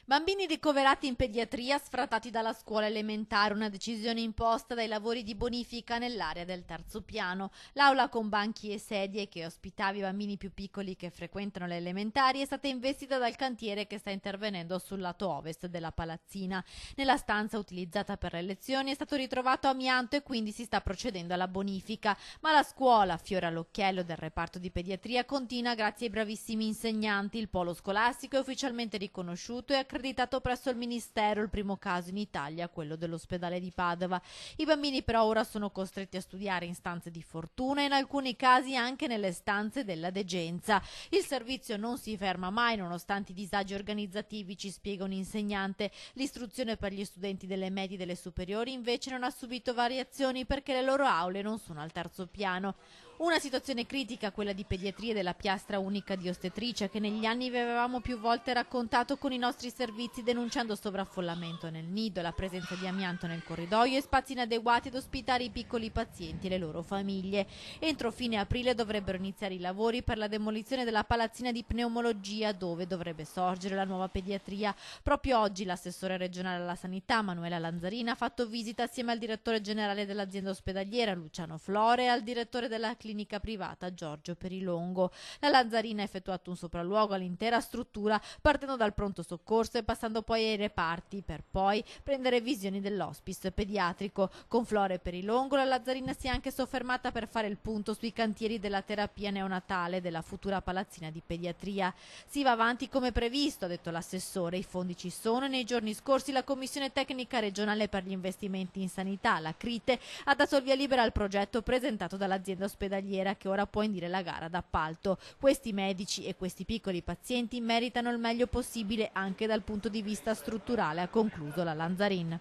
Bambini ricoverati in pediatria sfrattati dalla scuola elementare, una decisione imposta dai lavori di bonifica nell'area del terzo piano. L'aula con banchi e sedie che ospitava i bambini più piccoli che frequentano le elementari è stata investita dal cantiere che sta intervenendo sul lato ovest della palazzina. Nella stanza utilizzata per le lezioni è stato ritrovato amianto e quindi si sta procedendo alla bonifica, ma la scuola, fiore all'occhiello del reparto di pediatria, continua grazie ai bravissimi insegnanti. Il polo scolastico è ufficialmente riconosciuto e accreditato presso il Ministero, il primo caso in Italia, quello dell'ospedale di Padova. I bambini però ora sono costretti a studiare in stanze di fortuna e in alcuni casi anche nelle stanze della degenza. Il servizio non si ferma mai nonostante i disagi organizzativi, ci spiega un insegnante. L'istruzione per gli studenti delle medie e delle superiori invece non ha subito variazioni perché le loro aule non sono al terzo piano. Una situazione critica, quella di pediatria e della piastra unica di ostetricia, che negli anni vi avevamo più volte raccontato con i nostri servizi, denunciando sovraffollamento nel nido, la presenza di amianto nel corridoio e spazi inadeguati ad ospitare i piccoli pazienti e le loro famiglie. Entro fine aprile dovrebbero iniziare i lavori per la demolizione della palazzina di pneumologia, dove dovrebbe sorgere la nuova pediatria. Proprio oggi l'assessore regionale alla sanità, Manuela Lanzarina, ha fatto visita assieme al direttore generale dell'azienda ospedaliera, Luciano Flore, e al direttore della clinica privata, Giorgio Perilongo. La Lanzarina ha effettuato un sopralluogo all'intera struttura, partendo dal pronto soccorso e passando poi ai reparti, per poi prendere visioni dell'hospice pediatrico. Con Flore Perilongo la Lanzarina si è anche soffermata per fare il punto sui cantieri della terapia neonatale della futura palazzina di pediatria. Si va avanti come previsto, ha detto l'assessore, i fondi ci sono e nei giorni scorsi la Commissione Tecnica Regionale per gli Investimenti in Sanità, la CRITE, ha dato il via libera al progetto presentato dall'azienda ospedaliera, che ora può indire la gara d'appalto. Questi medici e questi piccoli pazienti meritano il meglio possibile anche dal punto di vista strutturale, ha concluso la Lanzarin.